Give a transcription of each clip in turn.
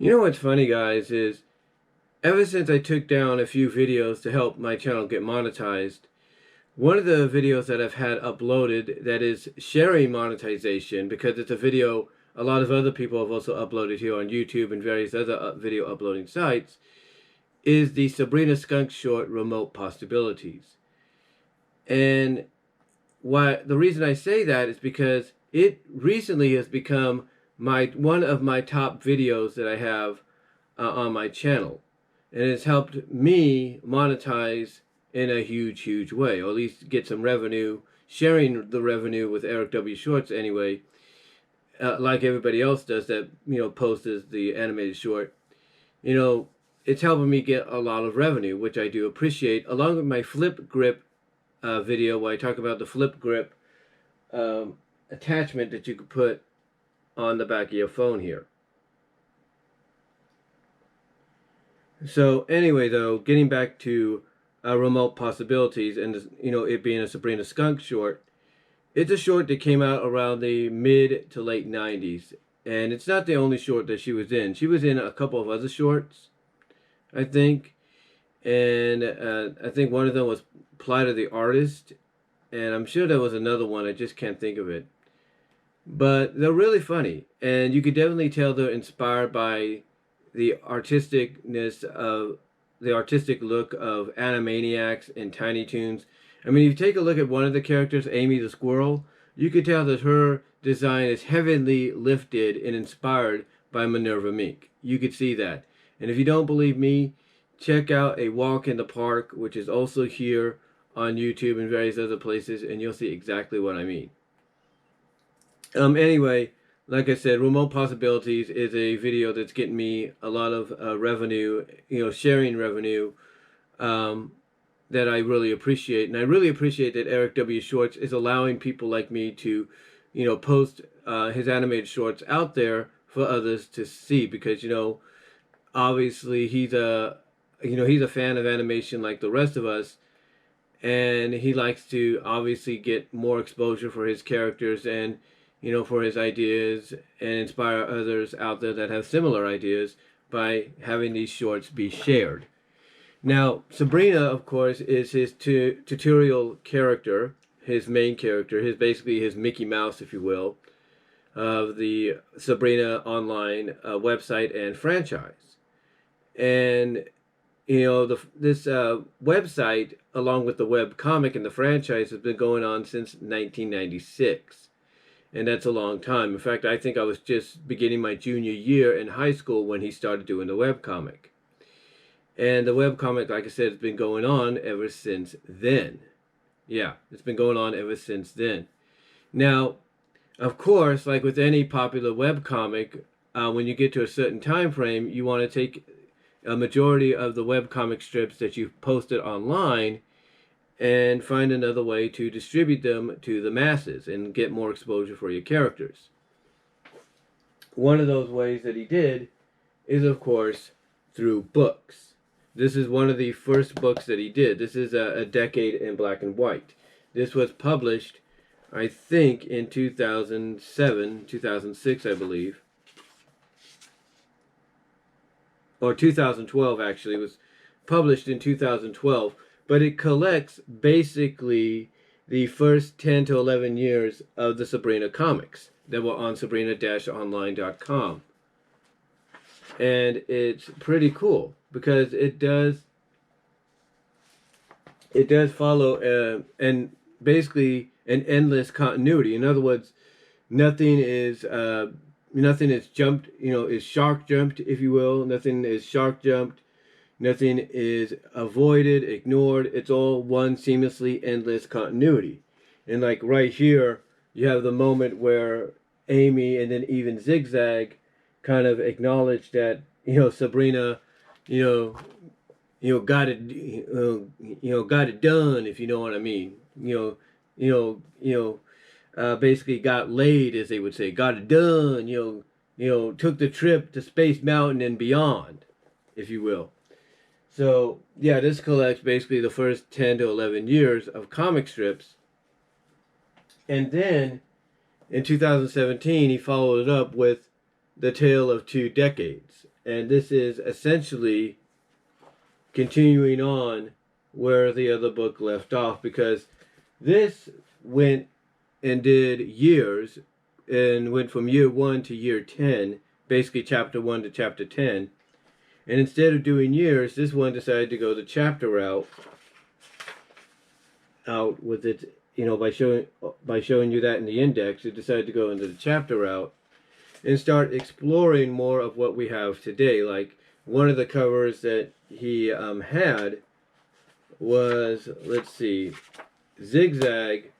You know what's funny, guys, is ever since I took down a few videos to help my channel get monetized, one of the videos that I've had uploaded that is sharing monetization, because it's a video a lot of other people have also uploaded here on YouTube and various other video uploading sites, is the Sabrina Skunk short Remote Possibilities. And why the reason I say that is because it recently has become one of my top videos that I have on my channel, and it's helped me monetize in a huge way, or at least get some revenue, sharing the revenue with Eric W. Shorts anyway, like everybody else does that posts the animated short. you know it's helping me get a lot of revenue, which I do appreciate, along with my flip grip video where I talk about the flip grip attachment that you could put on the back of your phone here. So anyway, though, getting back to Remote Possibilities, and it being a Sabrina Skunk short, it's a short that came out around the mid to late 90s, and it's not the only short that she was in. She was in a couple of other shorts, I think, and I think one of them was Plight of the Artist, and I'm sure there was another one, I just can't think of it. But they're really funny, and you can definitely tell they're inspired by the artistic look of Animaniacs and Tiny Toons. I mean, if you take a look at one of the characters, Amy the Squirrel, you can tell that her design is heavily lifted and inspired by Minerva Mink. You could see that. And if you don't believe me, check out A Walk in the Park, which is also here on YouTube and various other places, and you'll see exactly what I mean. Anyway, like I said, Remote Possibilities is a video that's getting me a lot of revenue, sharing revenue, that I really appreciate. And I really appreciate that Eric W. Shorts is allowing people like me to, post his animated shorts out there for others to see, because, obviously he's a fan of animation like the rest of us, and he likes to obviously get more exposure for his characters and for his ideas, and inspire others out there that have similar ideas by having these shorts be shared. Now, Sabrina, of course, is his tutorial character, his main character, basically his Mickey Mouse, if you will, of the Sabrina-Online website and franchise. And this website, along with the web comic and the franchise, has been going on since 1996. And that's a long time. In fact, I think I was just beginning my junior year in high school when he started doing the webcomic. And the webcomic, like I said, has been going on ever since then. Yeah, it's been going on ever since then. Now, of course, like with any popular webcomic, when you get to a certain time frame, you want to take a majority of the webcomic strips that you've posted online and find another way to distribute them to the masses and get more exposure for your characters. One of those ways that he did is, of course, through books. This is one of the first books that he did. This is a decade in black and white. This was published, I think, in 2007, 2006, I believe. Or 2012, actually. It was published in 2012. But it collects basically the first 10 to 11 years of the Sabrina comics that were on Sabrina-Online.com. And it's pretty cool because it does follow and basically an endless continuity. In other words, nothing is jumped, is shark jumped, if you will. Nothing is shark jumped. Nothing is avoided, ignored. It's all one seamlessly endless continuity. And like right here, you have the moment where Amy and then even Zig-Zag kind of acknowledge that, Sabrina, got it done, if you know what I mean. Basically got laid, as they would say, got it done, took the trip to Space Mountain and beyond, if you will. So, yeah, this collects basically the first 10 to 11 years of comic strips. And then, in 2017, he followed it up with The Tale of Two Decades. and this is essentially continuing on where the other book left off, because this went and did years and went from year 1 to year 10, basically chapter 1 to chapter 10. And instead of doing years, this one decided to go the chapter route out with it, by showing you that in the index. It decided to go into the chapter route and start exploring more of what we have today. Like one of the covers that he had was, let's see, Zig-Zag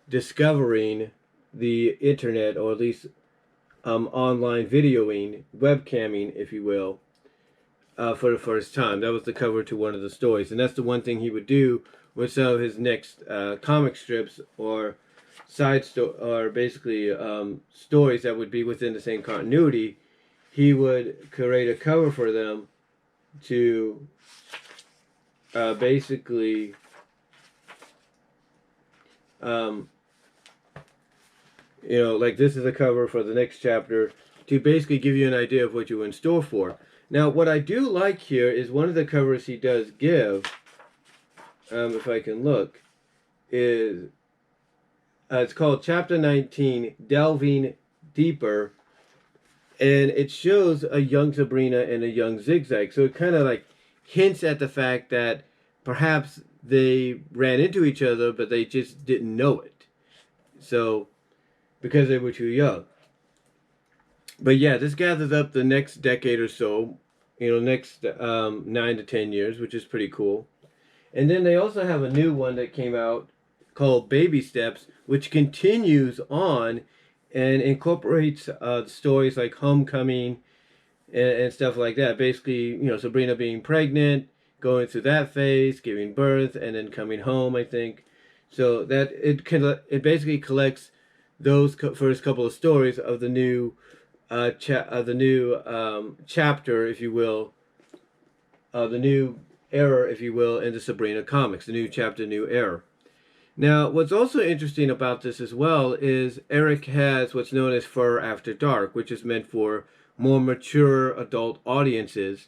discovering the internet, or at least online videoing, webcamming, if you will, for the first time. That was the cover to one of the stories, and that's the one thing he would do with some of his next comic strips or or basically stories that would be within the same continuity. He would create a cover for them to basically like this is a cover for the next chapter, to basically give you an idea of what you're in store for. Now, what I do like here is one of the covers he does give, if I can look, is it's called Chapter 19, Delving Deeper, and it shows a young Sabrina and a young Zig-Zag. So it kind of like hints at the fact that perhaps they ran into each other, but they just didn't know it. So, because they were too young. But yeah, this gathers up the next decade or so, next 9 to 10 years, which is pretty cool. And then they also have a new one that came out called Baby Steps, which continues on and incorporates stories like homecoming and stuff like that. Basically, Sabrina being pregnant, going through that phase, giving birth, and then coming home, I think. So that it basically collects those first couple of stories of the new chapter, if you will, the new era, if you will, in the Sabrina comics, the new chapter, new era. Now, what's also interesting about this as well is Eric has what's known as Fur After Dark, which is meant for more mature adult audiences.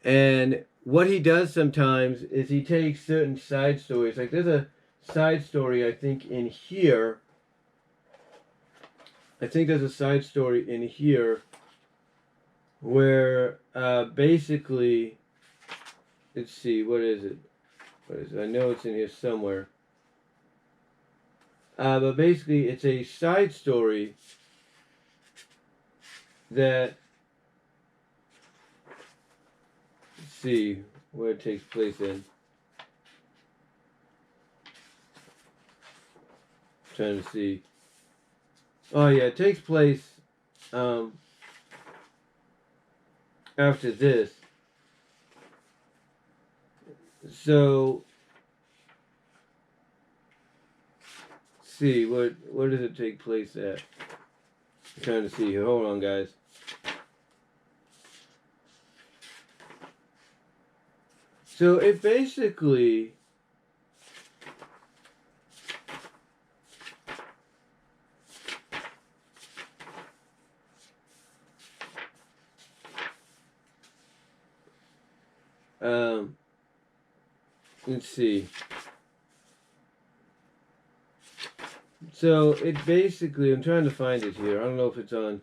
And what he does sometimes is he takes certain side stories. Like there's a side story, I think, in here. I think there's a side story in here where basically, let's see, what is it? I know it's in here somewhere. But basically, it's a side story that, let's see where it takes place in. I'm trying to see. Oh yeah, it takes place after this. So, see, where does it take place at? I'm trying to see here. Hold on, guys. So it basically let's see. So it basically, I'm trying to find it here. I don't know if it's on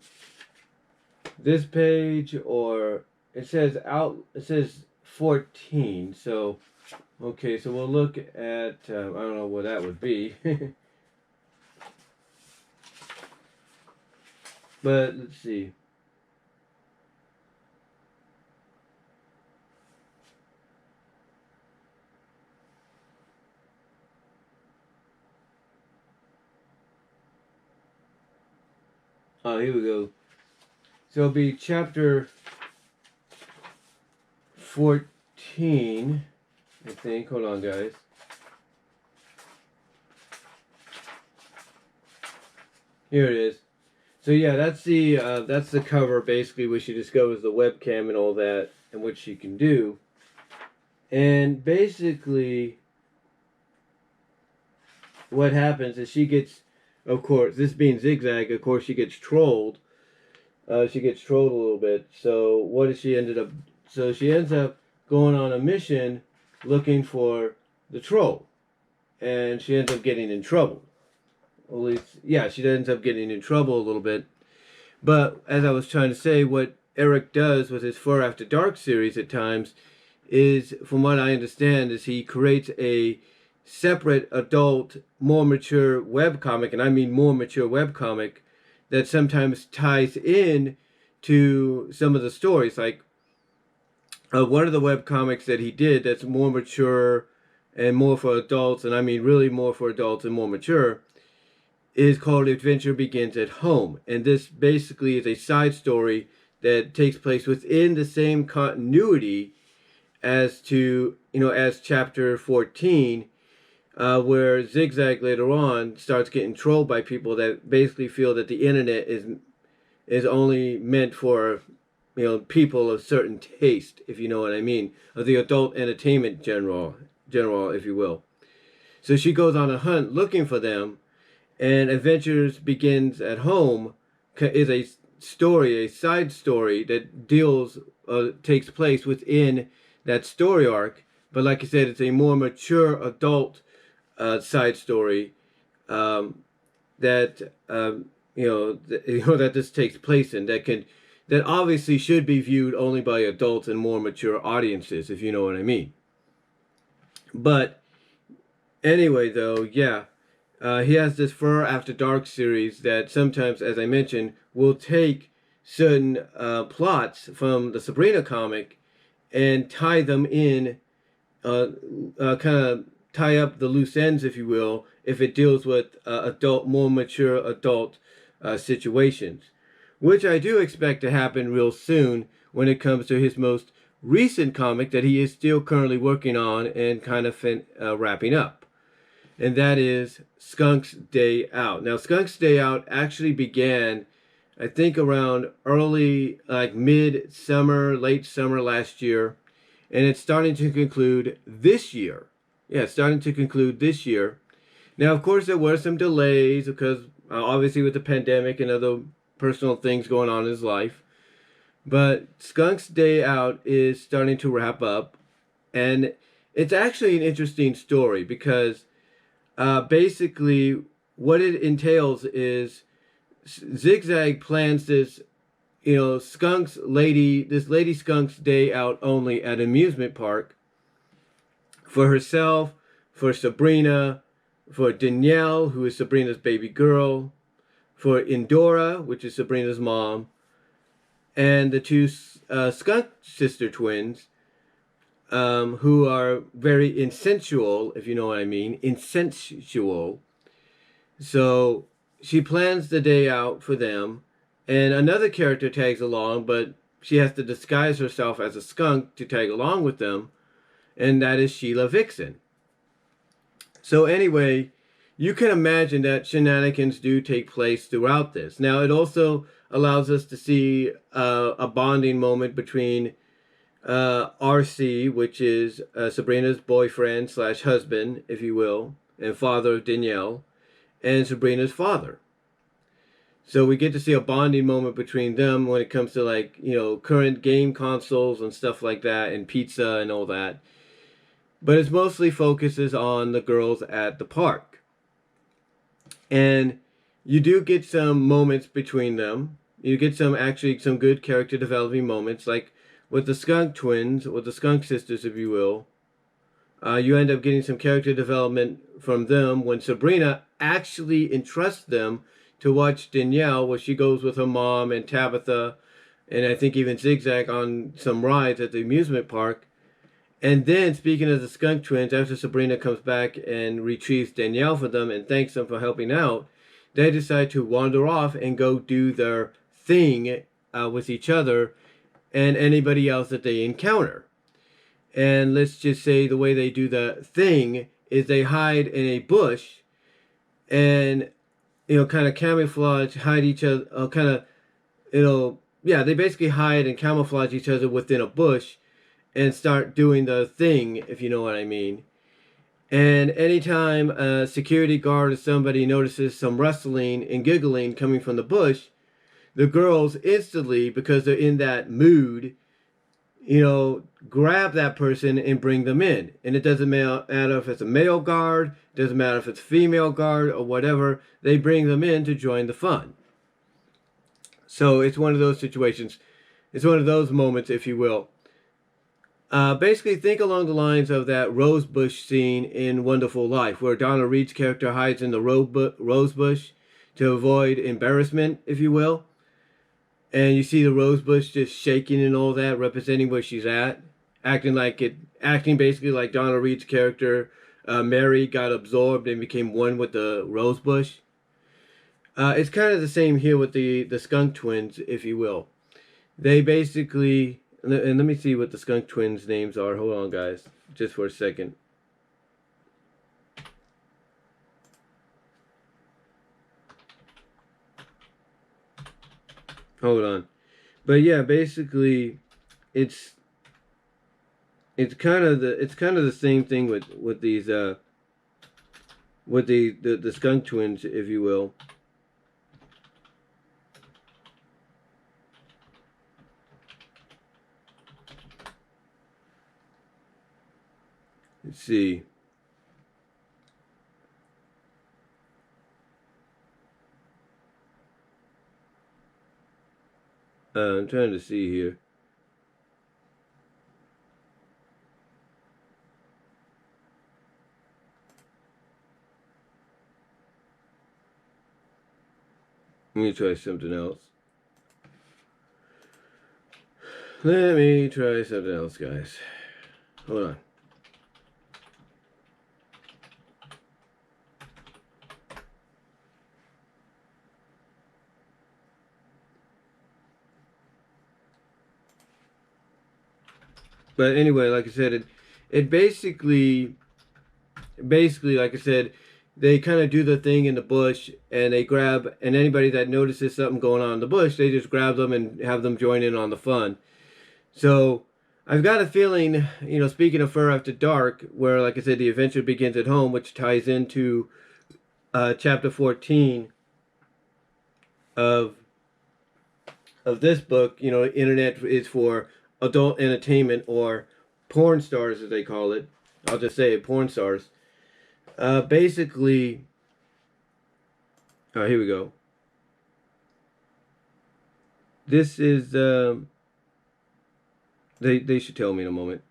this page or it says 14. So, okay, so we'll look at, I don't know what that would be. But let's see. Oh, here we go. So it'll be chapter 14, I think. Hold on, guys. Here it is. So yeah, that's the cover, basically, where she discovers the webcam and all that, and what she can do. And basically, what happens is she gets, of course, this being Zig-Zag, of course, she gets trolled she gets trolled a little bit. So what does she ended up? So she ends up going on a mission looking for the troll, and she ends up getting in trouble. At least, yeah, she ends up getting in trouble a little bit. But as I was trying to say, what Eric does with his Fur After Dark series at times is, from what I understand, is he creates a separate adult, more mature webcomic, and I mean more mature webcomic, that sometimes ties in to some of the stories. Like one of the webcomics that he did that's more mature and more for adults, and I mean really more for adults and more mature, is called Adventure Begins at Home. And this basically is a side story that takes place within the same continuity as to, as chapter 14, where Zig-Zag later on starts getting trolled by people that basically feel that the internet is only meant for, people of certain taste, if you know what I mean, of the adult entertainment general, if you will. So she goes on a hunt looking for them, and Adventures Begins at Home is a story, a side story that takes place within that story arc. But like I said, it's a more mature adult side story that that this takes place in, that obviously should be viewed only by adults and more mature audiences, if you know what I mean. But anyway, though, yeah, he has this Fur After Dark series that sometimes, as I mentioned, will take certain plots from the Sabrina comic and tie them in, kind of tie up the loose ends, if you will, if it deals with more mature adult situations, which I do expect to happen real soon when it comes to his most recent comic that he is still currently working on and kind of wrapping up. And that is Skunk's Day Out. Now, Skunk's Day Out actually began, I think, around early, like mid-summer, late summer last year. And it's starting to conclude this year. Yeah, it's starting to conclude this year. Now, of course, there were some delays because obviously with the pandemic and other personal things going on in his life. But Skunk's Day Out is starting to wrap up. And it's actually an interesting story because basically what it entails is Zig-Zag plans this, this lady Skunk's Day Out only at amusement park for herself, for Sabrina, for Danielle, who is Sabrina's baby girl, for Indora, which is Sabrina's mom, and the two Skunk sister twins, who are very insensual, if you know what I mean, insensual. So she plans the day out for them, and another character tags along, but she has to disguise herself as a skunk to tag along with them, and that is Sheila Vixen. So anyway, you can imagine that shenanigans do take place throughout this. Now, it also allows us to see a bonding moment between RC, which is Sabrina's boyfriend / husband, if you will, and father of Danielle, and Sabrina's father. So we get to see a bonding moment between them when it comes to, like, current game consoles and stuff like that, and pizza and all that. But it mostly focuses on the girls at the park. And you do get some moments between them. You get some good character developing moments, like with the Skunk twins, or the Skunk sisters, if you will. You end up getting some character development from them when Sabrina actually entrusts them to watch Danielle, where she goes with her mom and Tabitha, and I think even Zig-Zag on some rides at the amusement park. And then, speaking of the Skunk twins, after Sabrina comes back and retrieves Danielle for them and thanks them for helping out, they decide to wander off and go do their thing with each other and anybody else that they encounter. And let's just say the way they do the thing is they hide in a bush and, kind of camouflage, hide each other, they basically hide and camouflage each other within a bush and start doing the thing, if you know what I mean. And anytime a security guard or somebody notices some rustling and giggling coming from the bush, the girls instantly, because they're in that mood, you know, grab that person and bring them in. And it doesn't matter if it's a male guard, doesn't matter if it's female guard or whatever, they bring them in to join the fun. So it's one of those situations. It's one of those moments, if you will. Basically, think along the lines of that rosebush scene in Wonderful Life, where Donna Reed's character hides in the rosebush to avoid embarrassment, if you will. And you see the rosebush just shaking and all that, representing where she's at, acting basically like Donna Reed's character, Mary, got absorbed and became one with the rosebush. It's kind of the same here with the Skunk twins, if you will. They basically, and let me see what the Skunk twins' names are. Hold on, guys, just for a second. Hold on. But yeah, basically, it's kind of the same thing with these with the Skunk twins, if you will. Let's see. I'm trying to see here. Let me try something else. Let me try something else, guys. Hold on. But anyway, like I said, it basically, like I said, they kind of do the thing in the bush, and they grab, and anybody that notices something going on in the bush, they just grab them and have them join in on the fun. So I've got a feeling, you know, speaking of Fur After Dark, where, like I said, the adventure begins at home, which ties into chapter 14 of this book. You know, internet is for adult entertainment, or porn stars, as they call it. I'll just say it, porn stars. Basically, here we go. This is, they should tell me in a moment.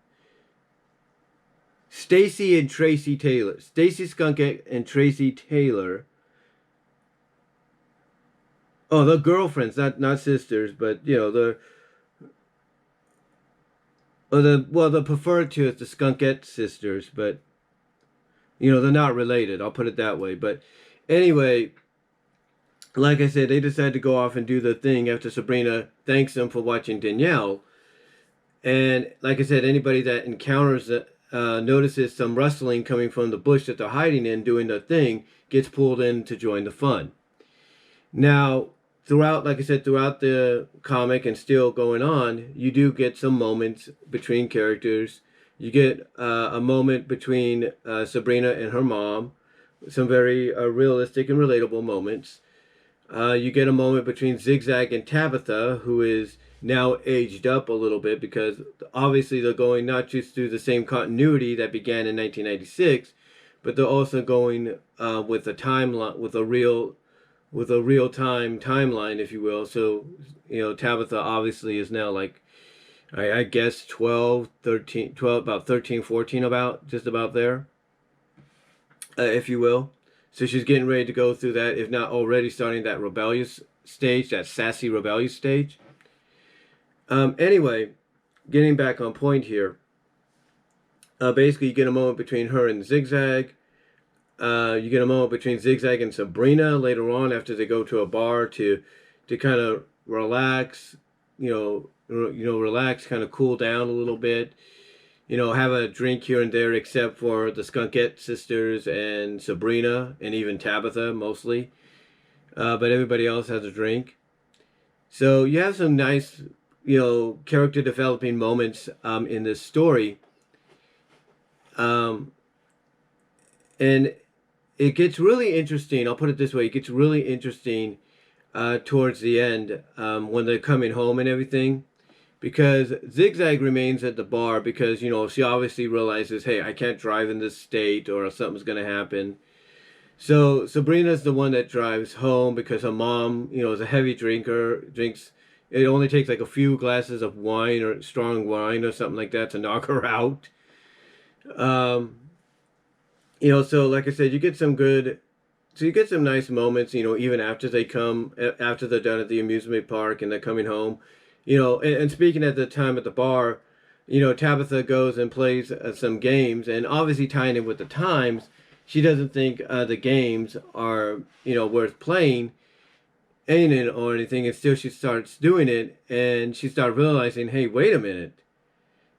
Stacy and Tracy Taylor. Stacy Skunk and Tracy Taylor. Oh, they're girlfriends, not sisters, but you know, they're preferred to as the Skunkette sisters, but you know, they're not related. I'll put it that way. But anyway, like I said, they decide to go off and do the thing after Sabrina thanks them for watching Danielle. And like I said, anybody that encounters notices some rustling coming from the bush that they're hiding in doing the thing gets pulled in to join the fun. Now, throughout, like I said, throughout the comic and still going on, you do get some moments between characters. You get a moment between Sabrina and her mom, some very realistic and relatable moments. You get a moment between Zig-Zag and Tabitha, who is now aged up a little bit, because obviously they're going not just through the same continuity that began in 1996, but they're also going with a timeline, with a real-time timeline, if you will. So, you know, Tabitha obviously is now like, I guess 12, about 13, 14, about, just about there, if you will. So she's getting ready to go through that, if not already starting that rebellious stage, that sassy rebellious stage. Anyway, getting back on point here. Basically, you get a moment between her and Zig-Zag. You get a moment between Zig-Zag and Sabrina later on, after they go to a bar to kind of relax, relax, kind of cool down a little bit, you know, have a drink here and there, except for the Skunkette sisters and Sabrina and even Tabitha mostly. But everybody else has a drink. So you have some nice, you know, character developing moments in this story. And it gets really interesting. I'll put it this way. It gets really interesting towards the end, when they're coming home and everything, because Zig-Zag remains at the bar because, you know, she obviously realizes, hey, I can't drive in this state or something's going to happen. So Sabrina's the one that drives home because her mom, you know, is a heavy drinker, drinks, it only takes like a few glasses of wine or strong wine or something like that to knock her out. Um, you know, so like I said, you get some nice moments, you know, even after after they're done at the amusement park and they're coming home, you know, and speaking at the time at the bar, you know, Tabitha goes and plays some games, and obviously tying it with the times, she doesn't think the games are, you know, worth playing, ain't it, or anything, and still she starts doing it, and she starts realizing, hey, wait a minute,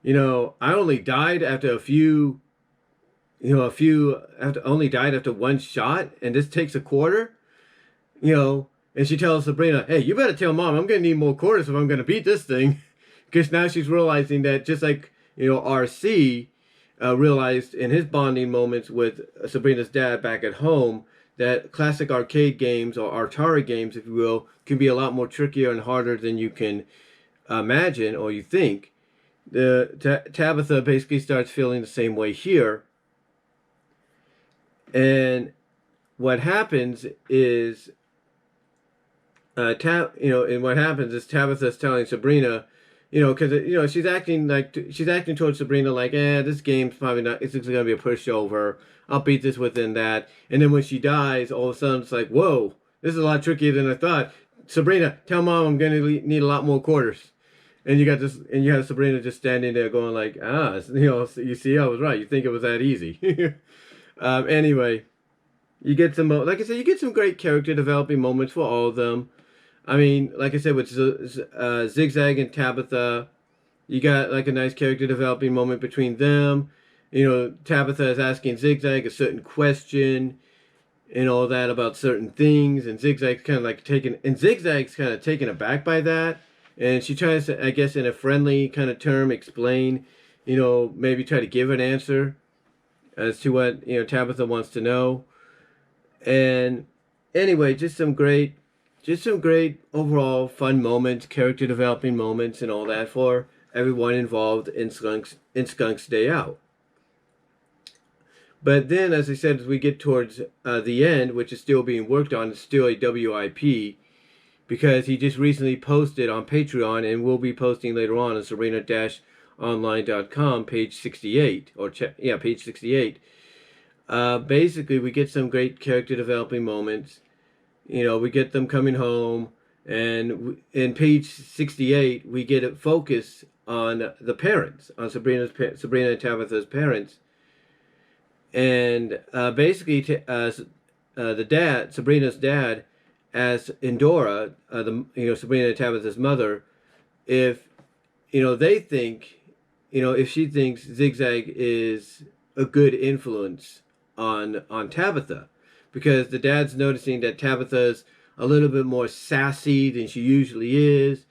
you know, I only died after a few you know, only died after one shot, and this takes a quarter, you know, and she tells Sabrina, hey, you better tell mom I'm gonna need more quarters if I'm gonna beat this thing. Because now she's realizing that just like, you know, RC realized in his bonding moments with Sabrina's dad back at home, that classic arcade games or Atari games, if you will, can be a lot more trickier and harder than you can imagine or you think. Tabitha basically starts feeling the same way here. And what happens is, and what happens is Tabitha's telling Sabrina, you know, because you know she's acting towards Sabrina like, this game's probably not, it's gonna be a pushover. I'll beat this within that. And then when she dies, all of a sudden it's like, whoa, this is a lot trickier than I thought. Sabrina, tell mom I'm gonna need a lot more quarters. And you got this, and you have Sabrina just standing there going like, you know, you see, I was right. You think it was that easy. Anyway, you get some, like I said, you get some great character developing moments for all of them. I mean, like I said, with Zig-Zag and Tabitha, you got like a nice character developing moment between them. You know, Tabitha is asking Zig-Zag a certain question and all that about certain things, and Zig-Zag's kind of like Zig-Zag's kind of taken aback by that, and she tries to, I guess, in a friendly kind of term, explain, you know, maybe try to give an answer as to what, you know, Tabitha wants to know. And anyway, just some great overall fun moments, character developing moments, and all that for everyone involved in Skunk's Day Out. But then, as I said, as we get towards the end, which is still being worked on, it's still a WIP, because he just recently posted on Patreon and will be posting later on Sabrina-Online.com, page 68, page 68. Basically, we get some great character developing moments. You know, we get them coming home, and in page 68, we get a focus on the parents, on Sabrina and Tabitha's parents. And basically, the dad, Sabrina's dad, asks Endora, Sabrina and Tabitha's mother, if, you know, they think, you know, if she thinks Zig-Zag is a good influence on Tabitha, because the dad's noticing that Tabitha's a little bit more sassy than she usually is,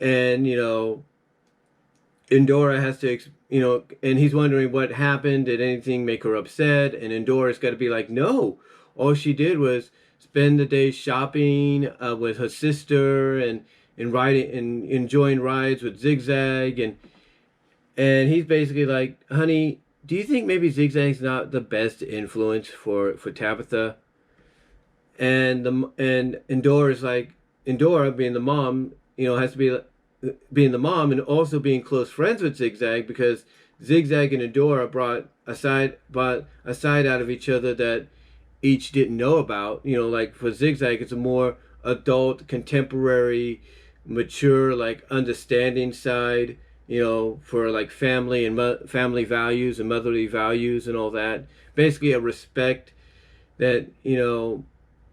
and you know, Endora has to, you know, and he's wondering what happened. Did anything make her upset? And Endora's got to be like, no, all she did was spend the day shopping with her sister and riding and enjoying rides with Zig-Zag, and he's basically like, honey, do you think maybe Zig-Zag's not the best influence for Tabitha? And Endora's like, Endora being the mom, you know, has to be being the mom and also being close friends with Zig-Zag, because Zig-Zag and Endora brought a side out of each other that each didn't know about. You know, like for Zig-Zag, it's a more adult, contemporary, mature, like understanding side, you know, for like family and family values and motherly values and all that. Basically a respect that, you know,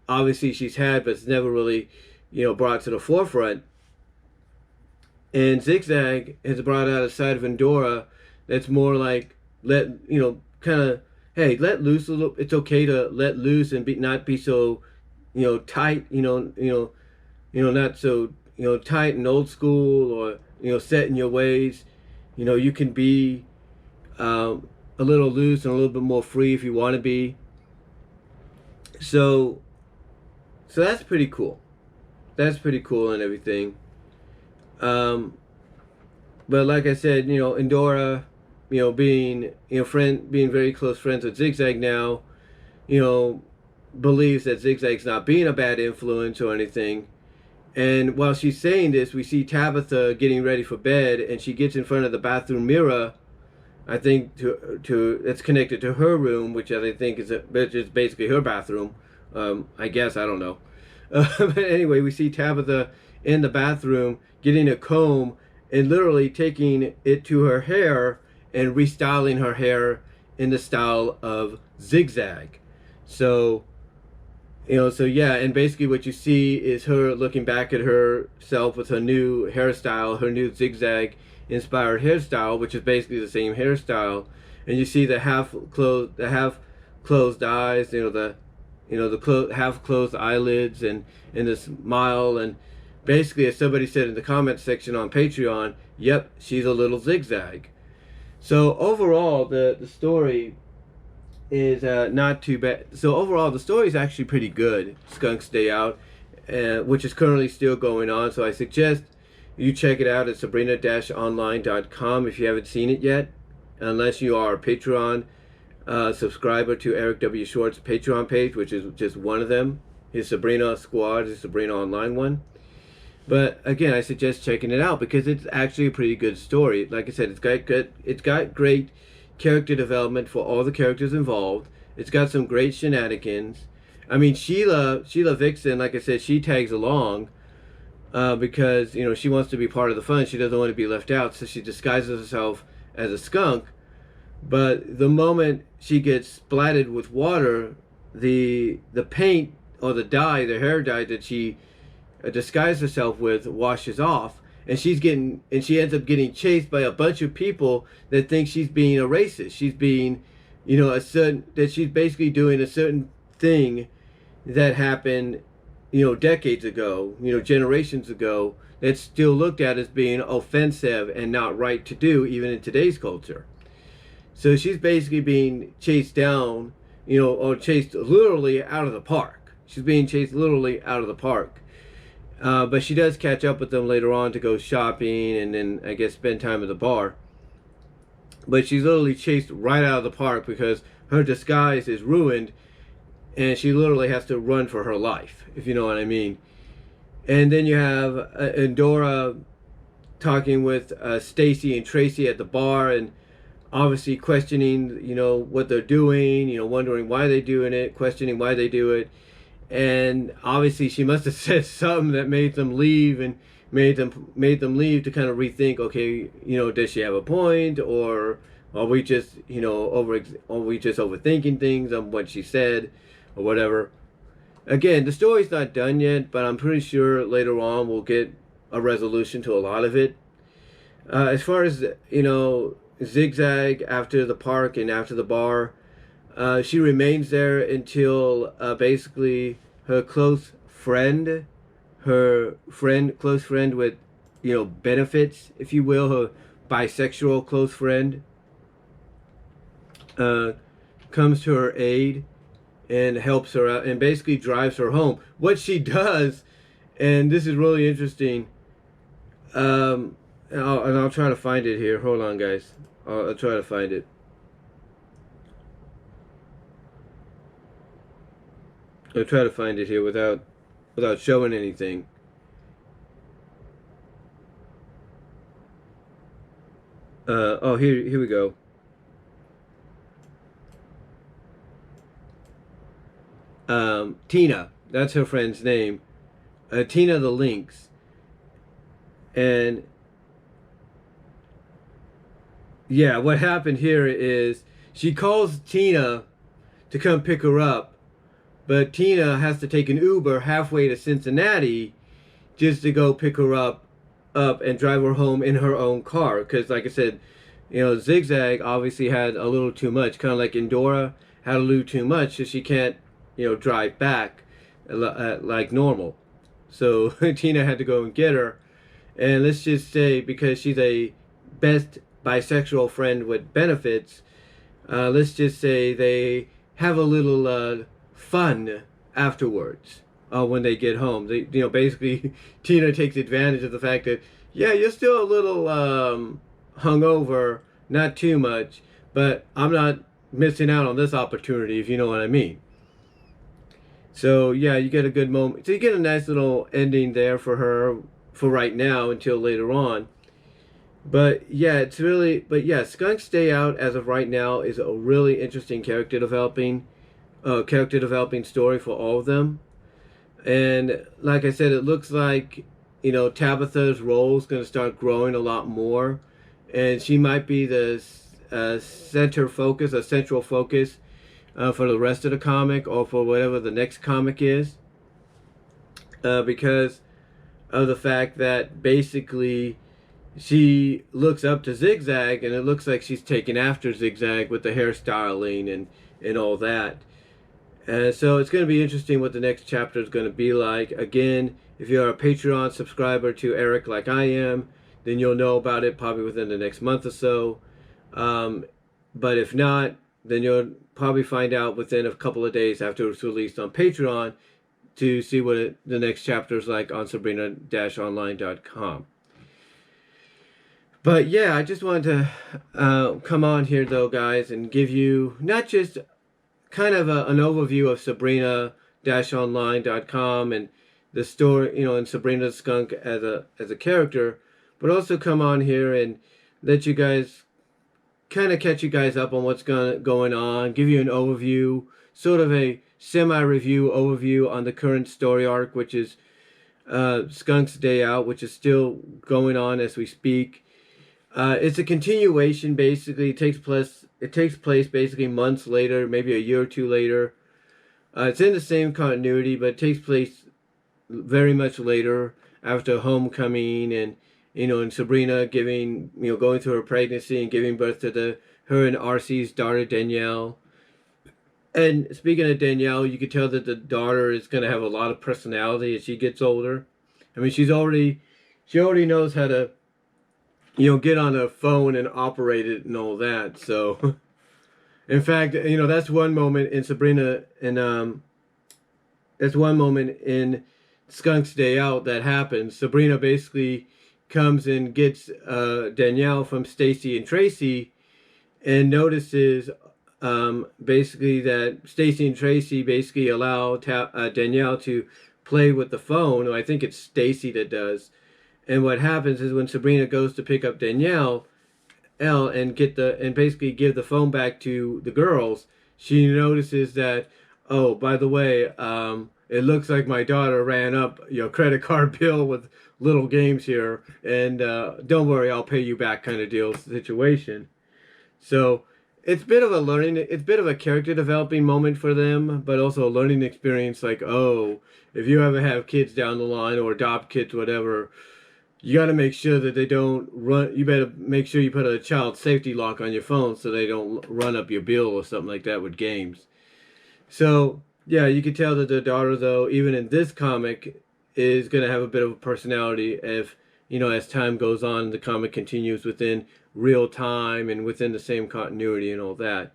obviously she's had, but it's never really, you know, brought to the forefront. And Zig-Zag has brought out a side of Endora that's more like, kind of, hey, let loose a little. It's okay to let loose and not be so, you know, tight. Not so, you know, tight and old school, or you know, set in your ways. You know, you can be a little loose and a little bit more free if you want to be. So that's pretty cool. that's pretty cool and everything. Um, but like I said, Endora, being being very close friends with Zig-Zag now, you know, believes that Zig-Zag's not being a bad influence or anything. And while she's saying this, we see Tabitha getting ready for bed, and she gets in front of the bathroom mirror. I think to it's connected to her room, which I think which is basically her bathroom. I guess I don't know. But anyway, we see Tabitha in the bathroom getting a comb and literally taking it to her hair and restyling her hair in the style of Zig-Zag. So so yeah, and basically what you see is her looking back at herself with her new hairstyle, her new Zig-Zag inspired hairstyle, which is basically the same hairstyle. And you see the half closed eyes, half closed eyelids, and the smile, and basically, as somebody said in the comment section on Patreon, yep, she's a little Zig-Zag. So overall, the story is not too bad. So overall, the story is actually pretty good. Skunk's Day Out, which is currently still going on. So I suggest you check it out at Sabrina-Online.com if you haven't seen it yet, unless you are a Patreon subscriber to Eric W. Short's Patreon page, which is just one of them. His Sabrina Squad, his Sabrina-Online one. But again, I suggest checking it out because it's actually a pretty good story. Like I said, it's got great character development for all the characters involved. It's got some great shenanigans. I mean, Sheila Vixen, like I said, she tags along because she wants to be part of the fun. She doesn't want to be left out, so she disguises herself as a skunk. But the moment she gets splattered with water, the paint or the hair dye that she disguised herself with washes off, and she ends up getting chased by a bunch of people that think she's being a racist. She's being, she's basically doing a certain thing that happened, decades ago, generations ago, that's still looked at as being offensive and not right to do, even in today's culture. So she's basically being chased down, or chased literally out of the park. She's being chased literally out of the park. But she does catch up with them later on to go shopping and then, I guess, spend time at the bar. But she's literally chased right out of the park because her disguise is ruined and she literally has to run for her life, if you know what I mean. And then you have Endora talking with Stacy and Tracy at the bar and obviously questioning, what they're doing, wondering why they're doing it, questioning why they do it. And obviously she must have said something that made them leave and made them leave to kind of rethink, okay, does she have a point, or are we just, overthinking things on what she said or whatever. Again, the story's not done yet, but I'm pretty sure later on we'll get a resolution to a lot of it. As far as, Zig-Zag after the park and after the bar, she remains there until basically her close friend with, benefits, if you will, her bisexual close friend, comes to her aid and helps her out and basically drives her home. What she does, and this is really interesting, and I'll try to find it here. Hold on, guys. I'll try to find it. I'll try to find it here without showing anything. Here we go. Tina, that's her friend's name. Tina the Lynx. And yeah, what happened here is she calls Tina to come pick her up, but Tina has to take an Uber halfway to Cincinnati just to go pick her up and drive her home in her own car. Because, like I said, Zig-Zag obviously had a little too much, kind of like Endora had a little too much, so she can't, drive back like normal. So Tina had to go and get her. And let's just say, because she's a best bisexual friend with benefits, let's just say they have a little fun afterwards. when they get home. They, basically, Tina takes advantage of the fact that, yeah, you're still a little hungover, not too much, but I'm not missing out on this opportunity, if you know what I mean. So yeah, you get a good moment. So you get a nice little ending there for her for right now until later on. But yeah, but yeah, Skunk's Day Out as of right now is a really interesting character developing story for all of them. And like I said, it looks like, Tabitha's role is going to start growing a lot more, and she might be the central focus for the rest of the comic or for whatever the next comic is, because of the fact that basically she looks up to Zig-Zag, and it looks like she's taking after Zig-Zag with the hairstyling and all that. And so it's going to be interesting what the next chapter is going to be like. Again, if you're a Patreon subscriber to Eric like I am, then you'll know about it probably within the next month or so. But if not, then you'll probably find out within a couple of days after it's released on Patreon to see what the next chapter is like on Sabrina-Online.com. But yeah, I just wanted to come on here though, guys, and give you not just kind of an overview of Sabrina-Online.com and the story, and Sabrina the Skunk as a character, but also come on here and let you guys kind of catch you guys up on what's going on, give you an overview, sort of a semi-review overview on the current story arc, which is Skunk's Day Out, which is still going on as we speak. It's a continuation, basically. It takes place basically months later, maybe a year or two later. It's in the same continuity, but it takes place very much later after homecoming and Sabrina going through her pregnancy and giving birth to her and RC's daughter Danielle. And speaking of Danielle, you can tell that the daughter is going to have a lot of personality as she gets older. I mean, she already knows how to get on a phone and operate it and all that. So, in fact, that's one moment in that's one moment in Skunk's Day Out that happens. Sabrina basically comes and gets Danielle from Stacy and Tracy, and notices basically that Stacy and Tracy basically allow Danielle to play with the phone. Or I think it's Stacy that does. And what happens is when Sabrina goes to pick up Danielle, and basically give the phone back to the girls, she notices that, oh, by the way, it looks like my daughter ran up your credit card bill with little games here, and don't worry, I'll pay you back kind of deal situation. So it's a bit of a character developing moment for them, but also a learning experience. Like, oh, if you ever have kids down the line or adopt kids, whatever, you got to make sure that they don't run. You better make sure you put a child safety lock on your phone so they don't run up your bill or something like that with games. So yeah, you can tell that the daughter, though, even in this comic, is going to have a bit of a personality if, as time goes on, the comic continues within real time and within the same continuity and all that.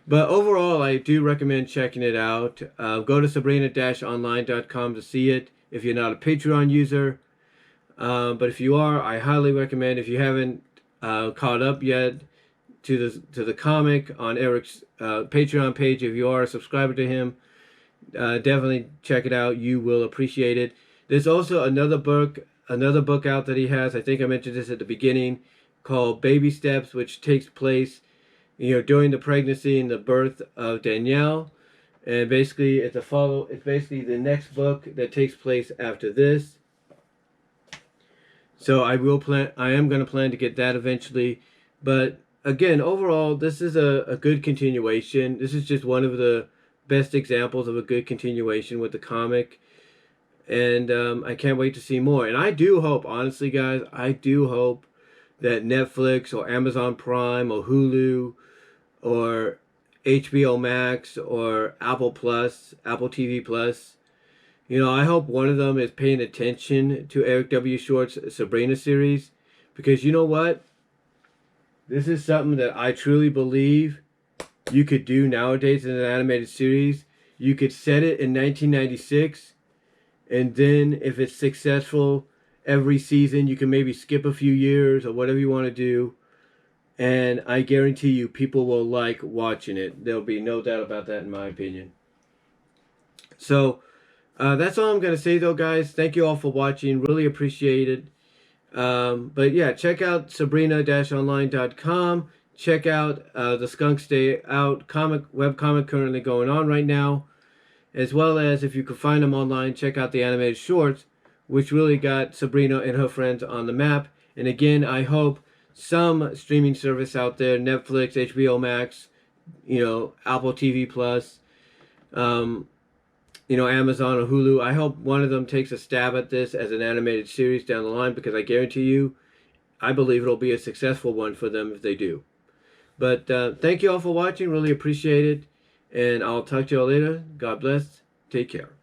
But overall, I do recommend checking it out. Go to Sabrina-Online.com to see it if you're not a Patreon user. But if you are, I highly recommend, if you haven't caught up yet to the comic on Eric's Patreon page, if you are a subscriber to him, definitely check it out. You will appreciate it. There's also another book out that he has. I think I mentioned this at the beginning, called Baby Steps, which takes place, during the pregnancy and the birth of Danielle. And basically, it's basically the next book that takes place after this. So I am going to plan to get that eventually. But again, overall, this is a good continuation. This is just one of the best examples of a good continuation with the comic. And I can't wait to see more. And I do hope, honestly, guys, I do hope that Netflix or Amazon Prime or Hulu or HBO Max or Apple TV Plus, I hope one of them is paying attention to Eric W. Short's Sabrina series, because you know what? This is something that I truly believe you could do nowadays in an animated series. You could set it in 1996, and then if it's successful every season, you can maybe skip a few years or whatever you want to do. And I guarantee you, people will like watching it. There'll be no doubt about that, in my opinion. So that's all I'm going to say, though, guys. Thank you all for watching. Really appreciate it. But yeah, check out Sabrina-Online.com. Check out the Skunk Stay Out webcomic currently going on right now. As well as, if you can find them online, check out the animated shorts, which really got Sabrina and her friends on the map. And again, I hope some streaming service out there, Netflix, HBO Max, Apple TV Plus, Amazon or Hulu, I hope one of them takes a stab at this as an animated series down the line, because I guarantee you, I believe it'll be a successful one for them if they do. But thank you all for watching. Really appreciate it. And I'll talk to you all later. God bless. Take care.